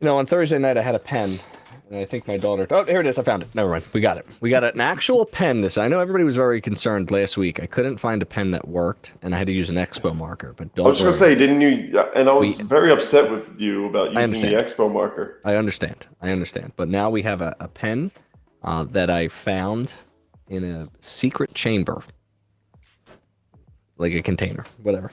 On Thursday night I had a pen, and I think my daughter. Oh, here it is. I found it. Never mind. We got it. We got an actual pen. I know everybody was very concerned last week. I couldn't find a pen that worked, and I had to use an Expo marker. But I don't was just worry. gonna say, didn't you? And I was very upset with you about using the Expo marker. I understand. But now we have a pen that I found in a secret chamber, like a container, whatever.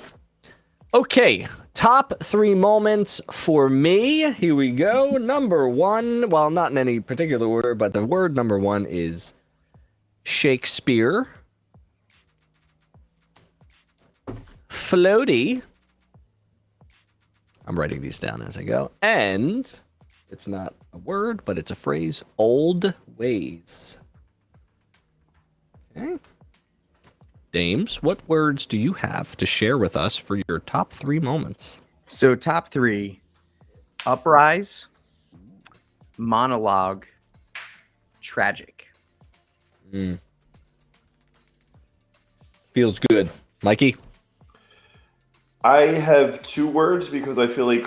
Okay, top 3 moments for me. Here we go. Number 1, well, not in any particular order, but the word number 1 is Shakespeare. Floaty. I'm writing these down as I go. And it's not a word, but it's a phrase. Old ways. Okay. Dames, what words do you have to share with us for your top 3 moments? So top 3, uprise, monologue, tragic. Feels good. Mikey? I have 2 words because I feel like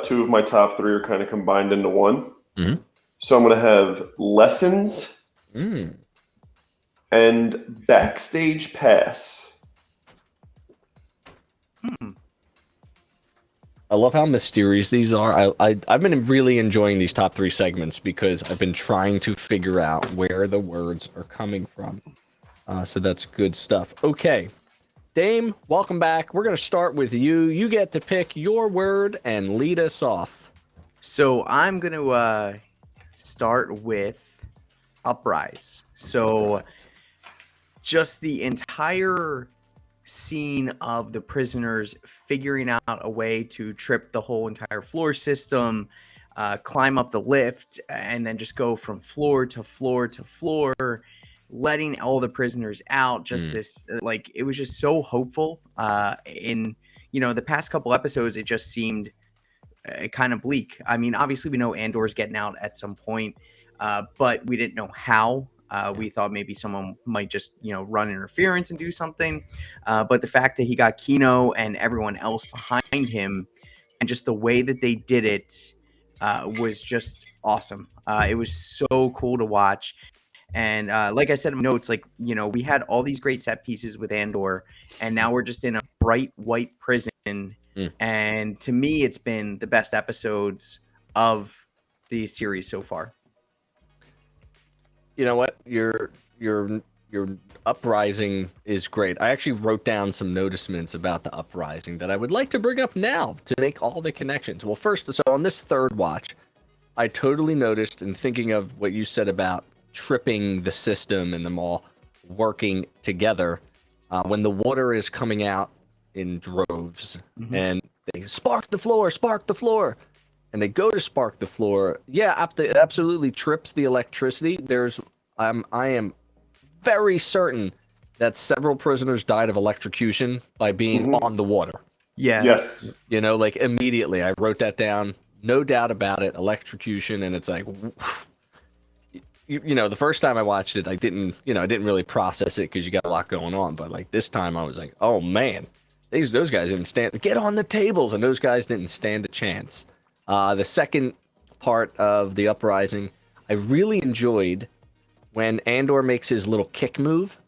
2 of my top 3 are kind of combined into one. Mm-hmm. So I'm going to have lessons and backstage pass. I love how mysterious these are. I've been really enjoying these top 3 segments because I've been trying to figure out where the words are coming from. So that's good stuff. Okay. Dame, welcome back. We're going to start with you. You get to pick your word and lead us off. So I'm going to start with uprise. So just the entire scene of the prisoners figuring out a way to trip the whole entire floor system, climb up the lift, and then just go from floor to floor to floor, letting all the prisoners out. Just this, like, it was just so hopeful. In the past couple episodes, it just seemed kind of bleak. I mean, obviously we know Andor's getting out at some point, but we didn't know how. We thought maybe someone might just, run interference and do something. But the fact that he got Kino and everyone else behind him, and just the way that they did it was just awesome. It was so cool to watch. And like I said in my notes, we had all these great set pieces with Andor, and now we're just in a bright white prison. And to me, it's been the best episodes of the series so far. You know what? Your uprising is great. I actually wrote down some notices about the uprising that I would like to bring up now to make all the connections. Well, first, so on this third watch, I totally noticed, in thinking of what you said about tripping the system and them all working together, when the water is coming out in droves and they spark the floor, and they go to spark the floor. Yeah, it absolutely trips the electricity. I am very certain that several prisoners died of electrocution by being on the water. Yeah. Yes. Immediately I wrote that down. No doubt about it. Electrocution, and it's like, the first time I watched it, I didn't really process it because you got a lot going on. But like this time, I was like, oh man, those guys didn't stand. Get on the tables, and those guys didn't stand a chance. The second part of the uprising, I really enjoyed when Andor makes his little kick move.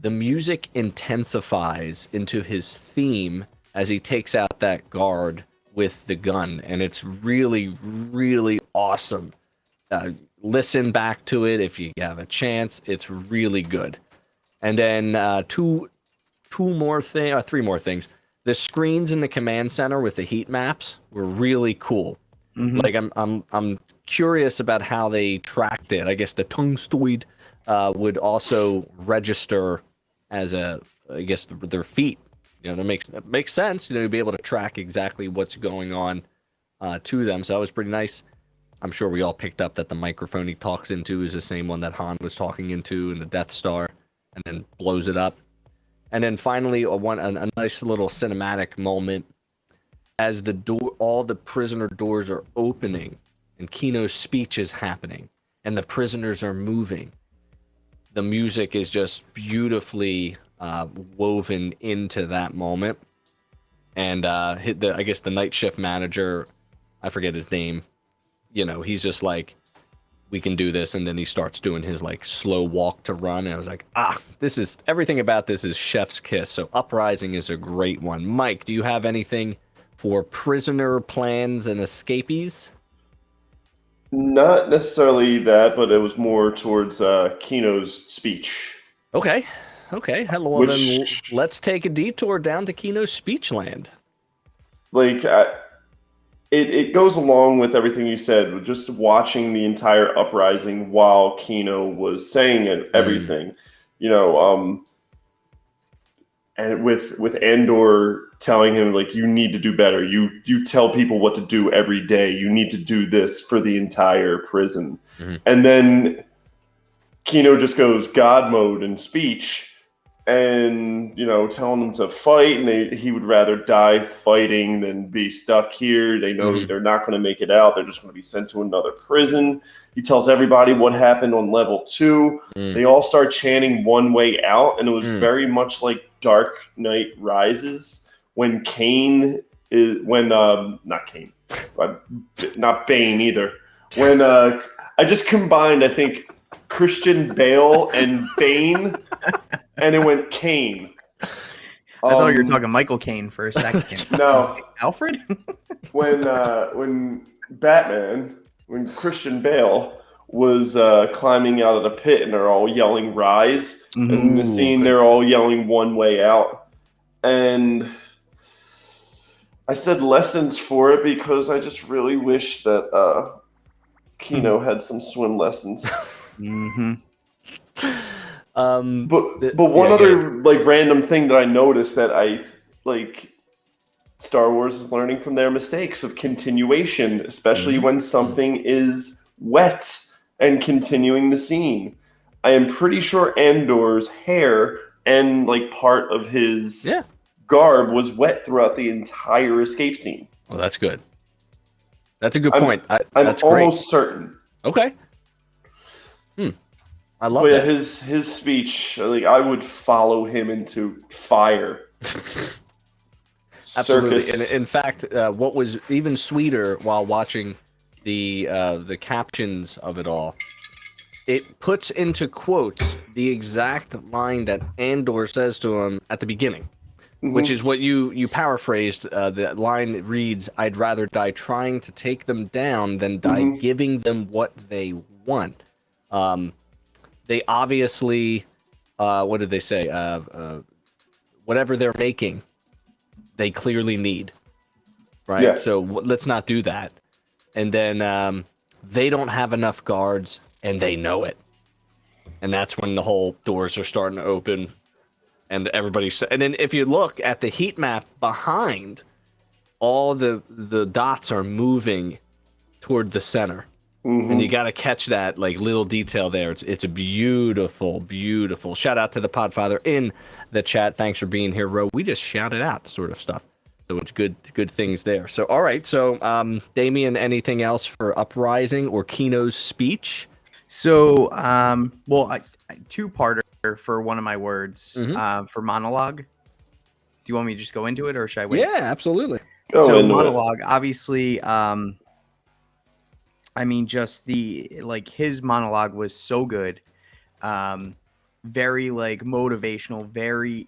The music intensifies into his theme as he takes out that guard with the gun, and it's really, really awesome. Listen back to it if you have a chance. It's really good. And then three more things. The screens in the command center with the heat maps were really cool. Like I'm curious about how they tracked it. I guess the tungstoid would also register as their feet. That makes sense. To be able to track exactly what's going on to them. So that was pretty nice. I'm sure we all picked up that the microphone he talks into is the same one that Han was talking into in the Death Star, and then blows it up. And then finally, a nice little cinematic moment as all the prisoner doors are opening, and Kino's speech is happening, and the prisoners are moving. The music is just beautifully woven into that moment. And the night shift manager, I forget his name, he's just like, we can do this, and then he starts doing his like slow walk to run, and I was like, this is everything about this is chef's kiss. So Uprising is a great one. Mike, do you have anything for prisoner plans and escapees? Not necessarily that, but it was more towards Kino's speech. Okay. Hello, well, then let's take a detour down to Kino's speech land. Like, it goes along with everything you said, with just watching the entire uprising while Kino was saying everything. And with Andor telling him, like, you need to do better. You tell people what to do every day. You need to do this for the entire prison. Mm-hmm. And then Kino just goes God mode in speech and, telling them to fight. And he would rather die fighting than be stuck here. They know they're not going to make it out. They're just going to be sent to another prison. He tells everybody what happened on level 2. They all start chanting One Way Out. And it was very much like Dark Knight Rises when not Bane either. When I just combined, I think, Christian Bale and Bane, and it went Kane. I thought you were talking Michael Caine for a second. No, Alfred. when Christian Bale was climbing out of the pit, and they're all yelling "Rise!" and in the scene they're all yelling "One Way Out," and I said lessons for it because I just really wish that Kino had some swim lessons. But one other like random thing that I noticed that I like, Star Wars is learning from their mistakes of continuation, especially when something is wet and continuing the scene. I am pretty sure Andor's hair and like part of his garb was wet throughout the entire escape scene. Well, that's good. That's a good point. I'm that's almost great. certain. Okay. I love that. His speech, like, I would follow him into fire. Absolutely. Circus. And in fact, what was even sweeter while watching the captions of it all, it puts into quotes the exact line that Andor says to him at the beginning, which is what you paraphrased. The line reads, "I'd rather die trying to take them down than die giving them what they want." They obviously, what did they say? Whatever they're making, they clearly need, right? Yeah. So let's not do that. And then they don't have enough guards, and they know it. And that's when the whole doors are starting to open, and everybody's. And then if you look at the heat map behind, all the dots are moving toward the center. And you got to catch that like little detail there. It's a beautiful, beautiful. Shout out to the Podfather in the chat. Thanks for being here, Ro. We just shouted out sort of stuff. So it's good things there. So, all right. So, Damien, anything else for Uprising or Kino's speech? So, two-parter for one of my words for monologue. Do you want me to just go into it, or should I wait? Yeah, absolutely. So monologue, obviously, I mean, just his monologue was so good. Very like motivational, very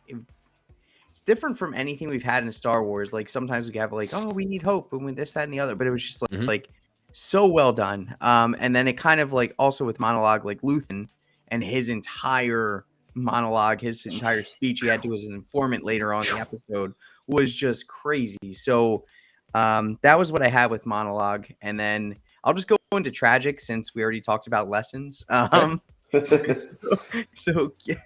it's different from anything we've had in Star Wars. Like sometimes we have like, oh, we need hope and this, that, and the other, but it was just like so well done. And then it kind of like also with monologue, like Luthen and his entire monologue, his entire speech he had to as an informant later on in the episode was just crazy. So that was what I had with monologue, and then I'll just go into tragic since we already talked about lessons. So yeah.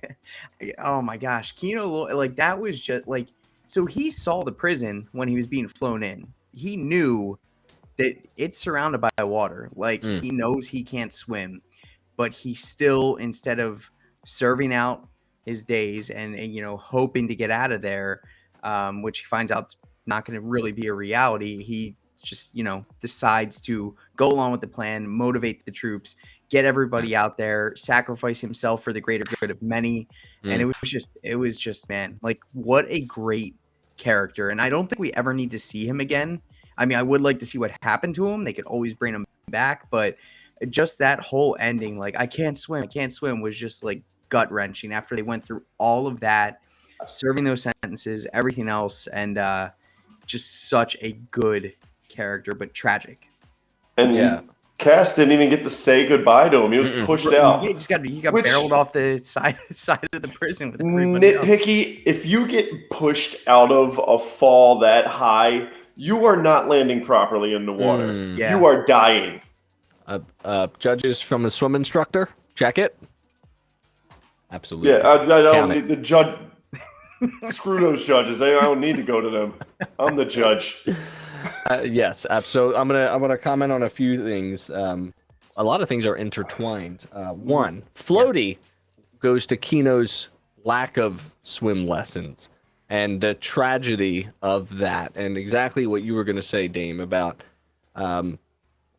Oh my gosh, Kino, like that was just like, so he saw the prison when he was being flown in. He knew that it's surrounded by water. Like he knows he can't swim, but he still, instead of serving out his days and hoping to get out of there, which he finds out not going to really be a reality, he just decides to go along with the plan, motivate the troops, get everybody out there, sacrifice himself for the greater good of many. And it was just man, like what a great character. And I don't think we ever need to see him again. I mean, I would like to see what happened to him. They could always bring him back, but just that whole ending, like I can't swim, was just like gut wrenching after they went through all of that, serving those sentences, everything else, and just such a good character, but tragic. And Yeah. Cass didn't even get to say goodbye to him. He was pushed out. Yeah, he got Which- barreled off the side of the prison with everybody else. Nitpicky, if you get pushed out of a fall that high, you are not landing properly in the water. Yeah. You are dying. Judges from the swim instructor, check it. Absolutely. Yeah, I don't Count need it. the judge. Screw those judges. I don't need to go to them. I'm the judge. Yes, absolutely. I'm gonna comment on a few things. A lot of things are intertwined. One, Floaty goes to Kino's lack of swim lessons and the tragedy of that, and exactly what you were going to say, Dame, about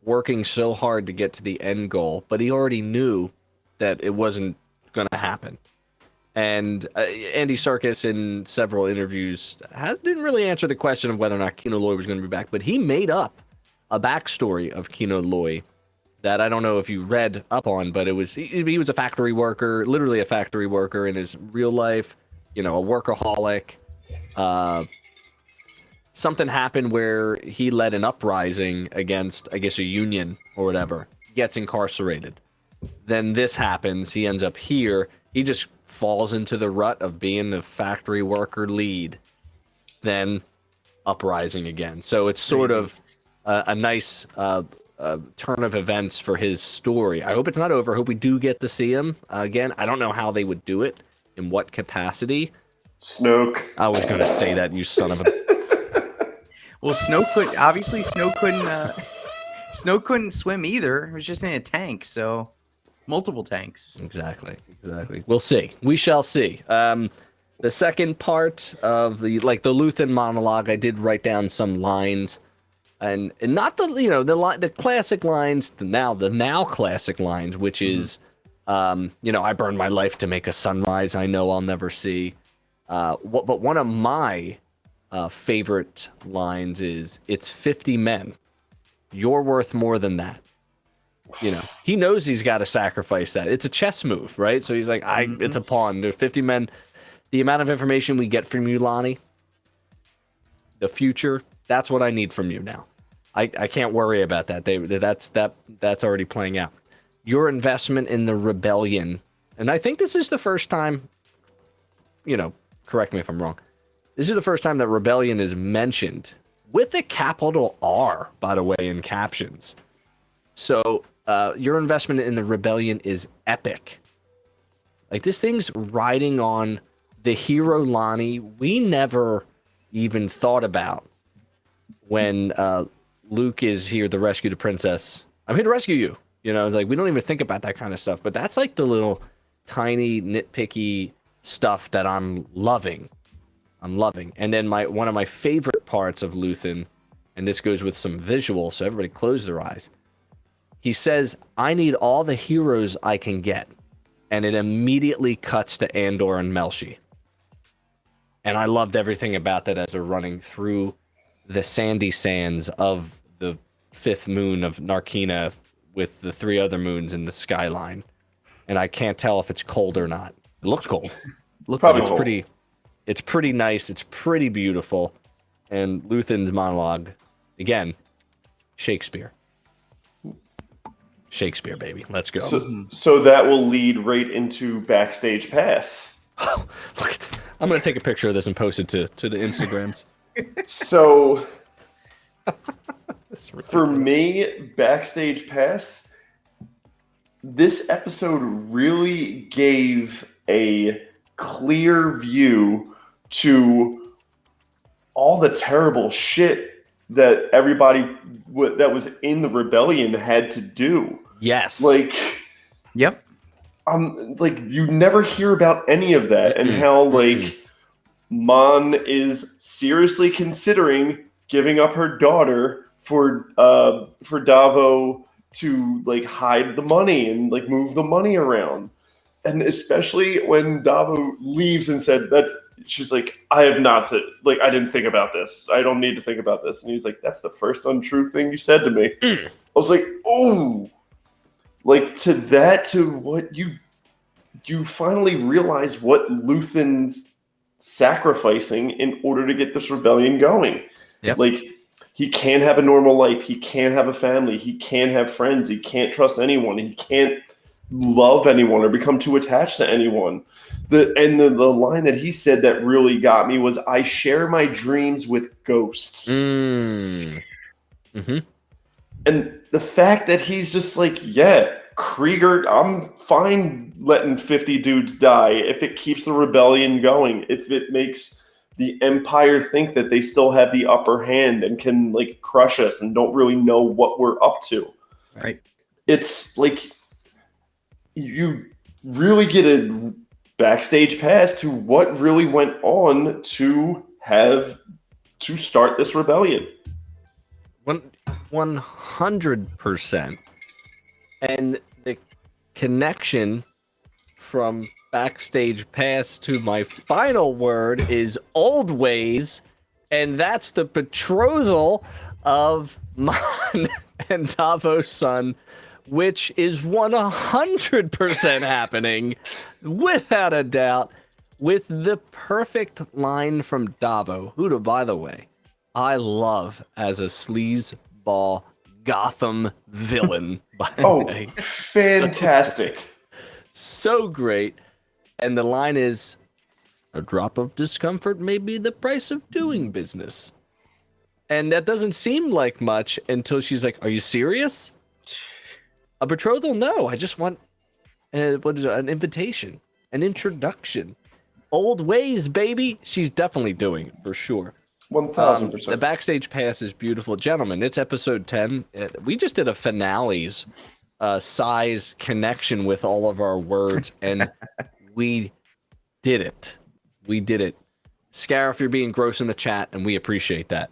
working so hard to get to the end goal, but he already knew that it wasn't going to happen. And Andy Serkis, in several interviews, didn't really answer the question of whether or not Kino Loy was going to be back, but he made up a backstory of Kino Loy that I don't know if you read up on, but he was a factory worker, literally a factory worker in his real life, a workaholic. Something happened where he led an uprising against, I guess, a union or whatever, gets incarcerated. Then this happens, he ends up here, he just falls into the rut of being the factory worker lead, then uprising again. So it's sort of a nice turn of events for his story. I hope it's not over. I hope we do get to see him again. I don't know how they would do it, in what capacity. Snoke. I was going to say that, you son of a... Well, Snow couldn't swim either. It was just in a tank, so multiple tanks. Exactly. We'll see. We shall see. The second part of the Luthen monologue, I did write down some lines, and not the classic lines, the now classic lines, which is, I burned my life to make a sunrise I know I'll never see. But one of my favorite lines is, "It's 50 men. You're worth more than that." He knows he's got to sacrifice that. It's a chess move, right? So he's like, it's a pawn. There's 50 men. The amount of information we get from you, Lonnie, the future, that's what I need from you now. I can't worry about that. That's already playing out. Your investment in the rebellion, and I think this is the first time, correct me if I'm wrong, this is the first time that rebellion is mentioned with a capital R, by the way, in captions. So your investment in the rebellion is epic. Like, this thing's riding on the hero Lonnie we never even thought about when Luke is here to rescue the princess. I'm here to rescue you. We don't even think about that kind of stuff. But that's like the little tiny nitpicky stuff that I'm loving. And then one of my favorite parts of Luthen, and this goes with some visuals, so everybody close their eyes. He says, "I need all the heroes I can get." And it immediately cuts to Andor and Melshi. And I loved everything about that as they're running through the sandy sands of the fifth moon of Narkina with the three other moons in the skyline. And I can't tell if it's cold or not. It looks cold. Probably It's cold. It's pretty nice. It's pretty beautiful. And Luthen's monologue, again, Shakespeare. Shakespeare, baby. Let's go. So that will lead right into Backstage Pass. Oh, look at that. I'm going to take a picture of this and post it to the Instagrams. So That's for ridiculous. me, Backstage Pass, this episode really gave a clear view to all the terrible shit that everybody that was in the rebellion had to do. Yes. Yep. You never hear about any of that, and how Mon is seriously considering giving up her daughter for Davo to hide the money and move the money around. And especially when Davo leaves and said, she's like, I have not, I didn't think about this. I don't need to think about this. And he's like, that's the first untrue thing you said to me. I was like, oh, like to what you finally realize what Luthen's sacrificing in order to get this rebellion going. Yes. Like, he can't have a normal life. He can't have a family. He can't have friends. He can't trust anyone. He can't love anyone or become too attached to anyone. The line that he said that really got me was, I share my dreams with ghosts. Mm-hmm. And the fact that he's just like, yeah, Krieger, I'm fine letting 50 dudes die if it keeps the rebellion going, if it makes the Empire think that they still have the upper hand and can like crush us and don't really know what we're up to. Right. It's like you really get a backstage pass to what really went on to start this rebellion. 100%. And the connection from backstage pass to my final word is old ways, and that's the betrothal of Mon and Davos' son, which is 100% happening, without a doubt, with the perfect line from Davo, who, by the way, I love as a sleazeball Gotham villain, by the way. Fantastic. So great. And the line is, a drop of discomfort may be the price of doing business. And that doesn't seem like much until she's like, are you serious? A betrothal? No, I just want an invitation, an introduction. Old ways, baby. She's definitely doing it, for sure. 1,000%. The backstage pass is beautiful. Gentlemen, it's episode 10. We just did a finale's size connection with all of our words, and we did it. We did it. Scarif, you're being gross in the chat, and we appreciate that.